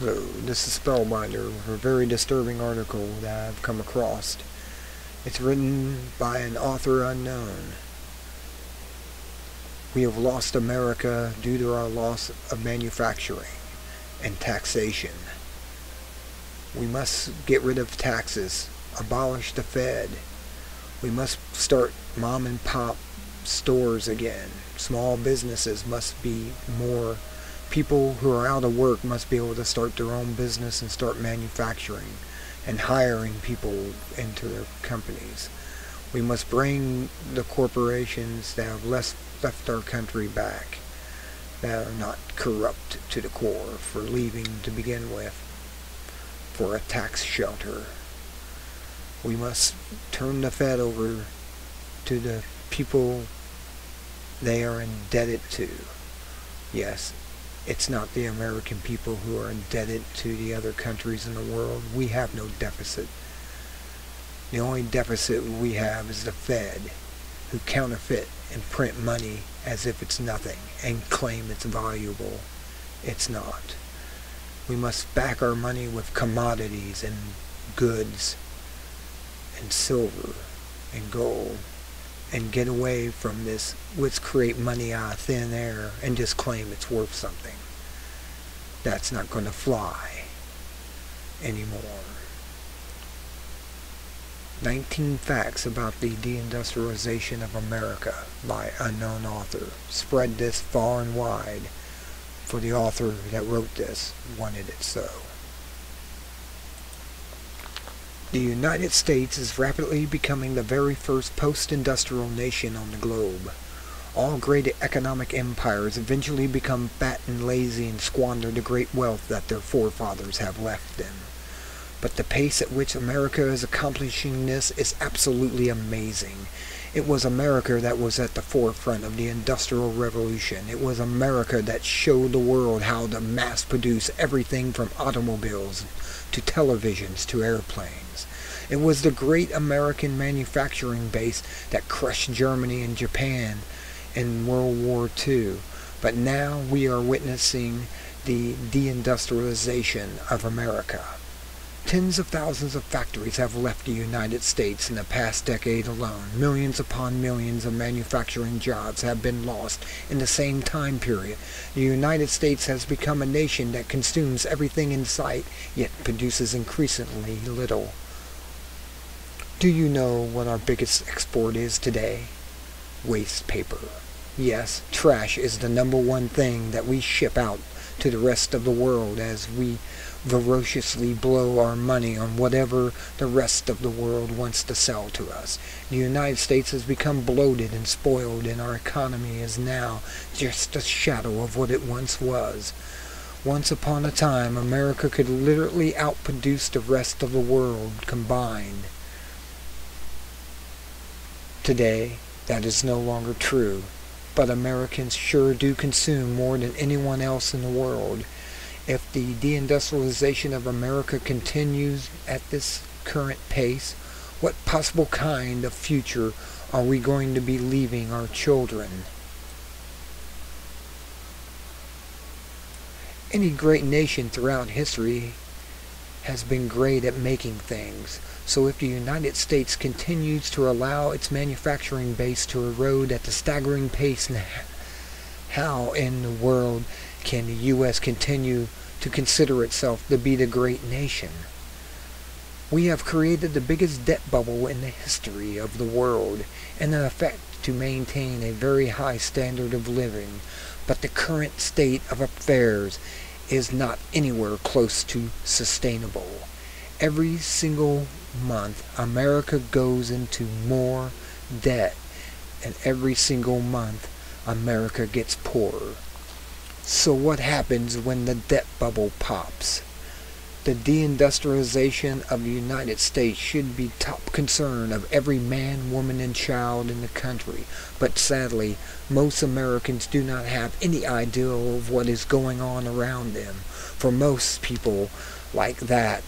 So this is Spellbinder, a very disturbing article that I've come across. It's written by an author unknown. We have lost America due to our loss of manufacturing and taxation. We must get rid of taxes, abolish the Fed. We must start mom and pop stores again. Small businesses must be more. People who are out of work must be able to start their own business and start manufacturing and hiring people into their companies. We must bring the corporations that have left our country back, that are not corrupt to the core for leaving to begin with, for a tax shelter. We must turn the Fed over to the people they are indebted to. Yes, it's not the American people who are indebted to the other countries in the world. We have no deficit. The only deficit we have is the Fed, who counterfeit and print money as if it's nothing and claim it's valuable. It's not. We must back our money with commodities and goods and silver and gold and get away from this let's create money out of thin air and just claim it's worth something. That's not going to fly anymore. 19 facts about the deindustrialization of America by unknown author. Spread this far and wide, for the author that wrote this wanted it so. The United States is rapidly becoming the very first post-industrial nation on the globe. All great economic empires eventually become fat and lazy and squander the great wealth that their forefathers have left them. But the pace at which America is accomplishing this is absolutely amazing. It was America that was at the forefront of the Industrial Revolution. It was America that showed the world how to mass produce everything from automobiles to televisions to airplanes. It was the great American manufacturing base that crushed Germany and Japan in World War II. But now we are witnessing the deindustrialization of America. Tens of thousands of factories have left the United States in the past decade alone. Millions upon millions of manufacturing jobs have been lost in the same time period. The United States has become a nation that consumes everything in sight, yet produces increasingly little. Do you know what our biggest export is today? Waste paper. Yes, trash is the #1 thing that we ship out to the rest of the world as we voraciously blow our money on whatever the rest of the world wants to sell to us. The United States has become bloated and spoiled, and our economy is now just a shadow of what it once was. Once upon a time, America could literally outproduce the rest of the world combined. Today, that is no longer true, but Americans sure do consume more than anyone else in the world. If the deindustrialization of America continues at this current pace, what possible kind of future are we going to be leaving our children? Any great nation throughout history has been great at making things. So if the United States continues to allow its manufacturing base to erode at the staggering pace, how in the world can the U.S. continue to consider itself to be the great nation? We have created the biggest debt bubble in the history of the world, in effect to maintain a very high standard of living, but the current state of affairs is not anywhere close to sustainable. Every single month, America goes into more debt, and every single month, America gets poorer. So what happens when the debt bubble pops? The deindustrialization of the United States should be top concern of every man, woman, and child in the country. But sadly, most Americans do not have any idea of what is going on around them. For most people like that,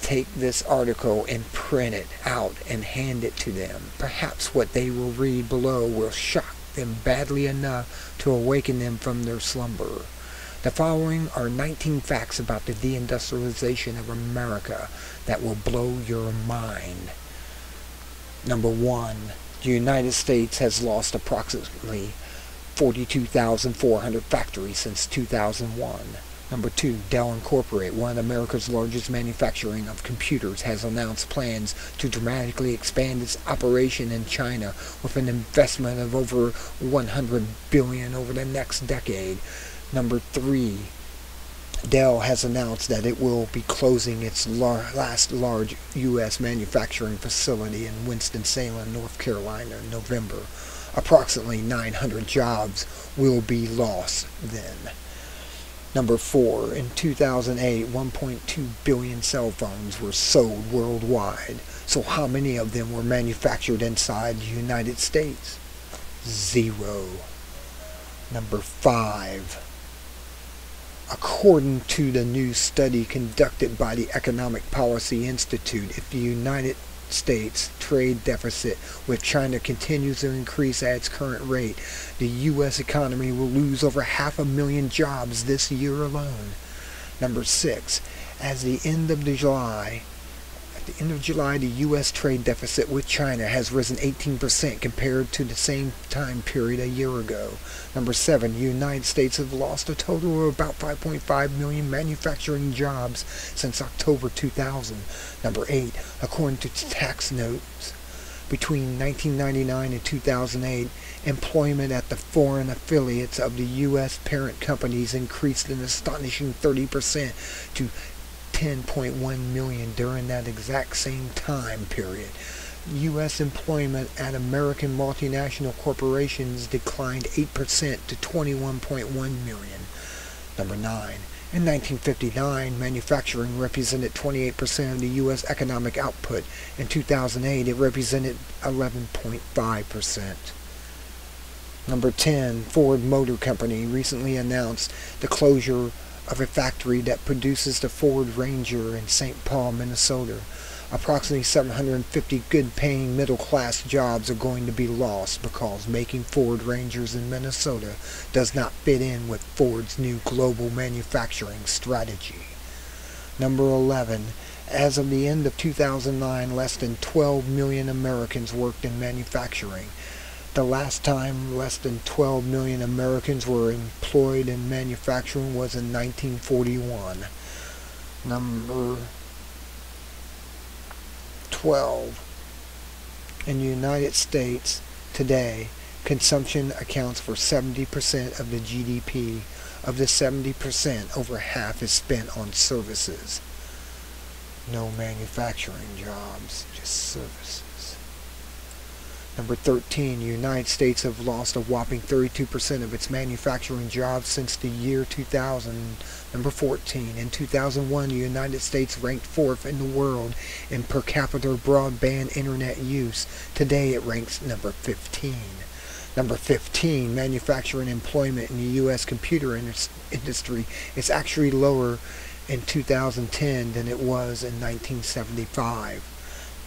take this article and print it out and hand it to them. Perhaps what they will read below will shock them badly enough to awaken them from their slumber. The following are 19 facts about the deindustrialization of America that will blow your mind. Number 1. The United States has lost approximately 42,400 factories since 2001. Number 2, Dell Incorporated, one of America's largest manufacturing of computers, has announced plans to dramatically expand its operation in China with an investment of over $100 billion over the next decade. Number 3, Dell has announced that it will be closing its last large U.S. manufacturing facility in Winston-Salem, North Carolina in November. Approximately 900 jobs will be lost then. Number 4, in 2008, 1.2 billion cell phones were sold worldwide. So how many of them were manufactured inside the United States? 0. Number 5. According to the new study conducted by the Economic Policy Institute, if the United States trade deficit with China continues to increase at its current rate, the U.S. economy will lose over 500,000 jobs this year alone. Number 6, at the end of July, the U.S. trade deficit with China has risen 18% compared to the same time period a year ago. Number 7, the United States has lost a total of about 5.5 million manufacturing jobs since October 2000. Number 8, according to tax notes, between 1999 and 2008, employment at the foreign affiliates of the U.S. parent companies increased an astonishing 30% to 10.1 million during that exact same time period. U.S. employment at American multinational corporations declined 8% to 21.1 million. Number 9. In 1959, manufacturing represented 28% of the U.S. economic output. In 2008, it represented 11.5%. Number 10. Ford Motor Company recently announced the closure of a factory that produces the Ford Ranger in St. Paul, Minnesota. Approximately 750 good-paying middle-class jobs are going to be lost because making Ford Rangers in Minnesota does not fit in with Ford's new global manufacturing strategy. Number 11. As of the end of 2009, less than 12 million Americans worked in manufacturing. The last time less than 12 million Americans were employed in manufacturing was in 1941. Number 12. In the United States today, consumption accounts for 70% of the GDP. Of the 70%, over half is spent on services. No manufacturing jobs, just services. Number 13, the United States have lost a whopping 32% of its manufacturing jobs since the year 2000. Number 14, in 2001, the United States ranked 4th in the world in per capita broadband internet use. Today it ranks number 15. Number 15, manufacturing employment in the U.S. computer industry is actually lower in 2010 than it was in 1975.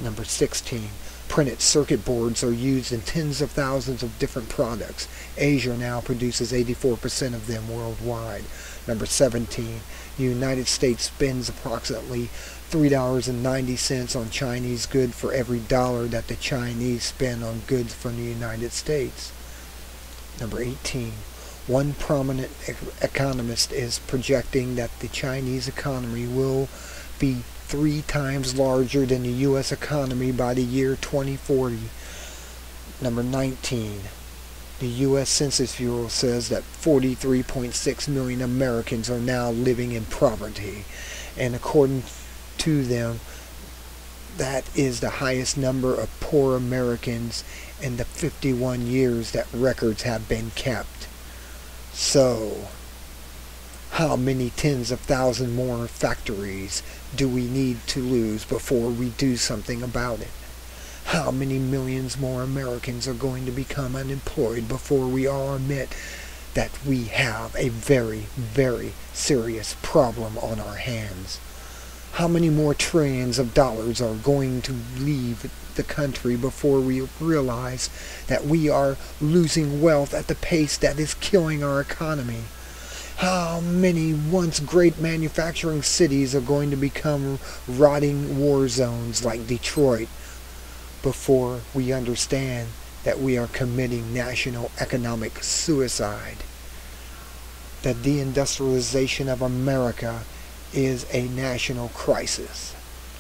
Number 16, printed circuit boards are used in tens of thousands of different products. Asia now produces 84% of them worldwide. Number 17, the United States spends approximately $3.90 on Chinese goods for every dollar that the Chinese spend on goods from the United States. Number 18, one prominent economist is projecting that the Chinese economy will be 3 times larger than the U.S. economy by the year 2040. Number 19. The U.S. Census Bureau says that 43.6 million Americans are now living in poverty, and according to them, that is the highest number of poor Americans in the 51 years that records have been kept. So, how many tens of thousands more factories do we need to lose before we do something about it? How many millions more Americans are going to become unemployed before we all admit that we have a very, very serious problem on our hands? How many more trillions of dollars are going to leave the country before we realize that we are losing wealth at the pace that is killing our economy? How many once great manufacturing cities are going to become rotting war zones like Detroit before we understand that we are committing national economic suicide? The deindustrialization of America is a national crisis.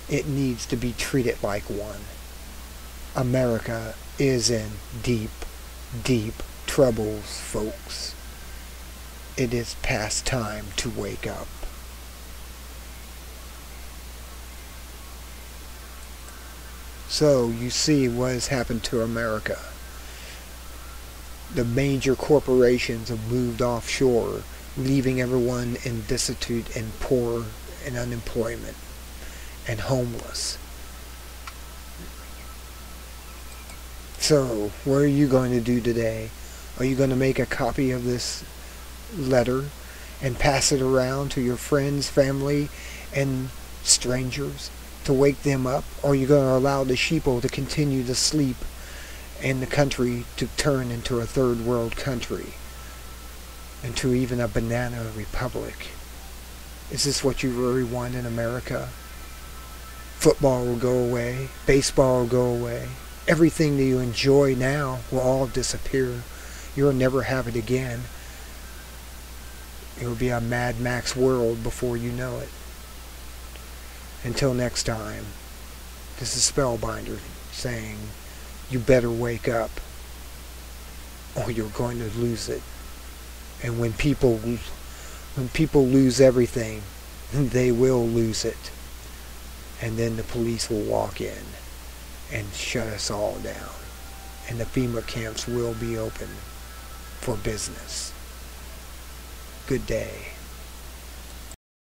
It needs to be treated like one. America is in deep, deep troubles, folks. It is past time to wake up. So you see what has happened to America. The major corporations have moved offshore, leaving everyone in destitute and poor and unemployment and homeless. So, what are you going to do today? Are you going to make a copy of this letter and pass it around to your friends, family, and strangers to wake them up? Or are you going to allow the sheeple to continue to sleep and the country to turn into a third world country, into even a banana republic? Is this what you really want in America? Football will go away, baseball will go away, everything that you enjoy now will all disappear. You'll never have it again. It will be a Mad Max world before you know it. Until next time, this is Spellbinder saying, you better wake up or you're going to lose it. And when people lose everything, they will lose it. And then the police will walk in and shut us all down. And the FEMA camps will be open for business. Good day.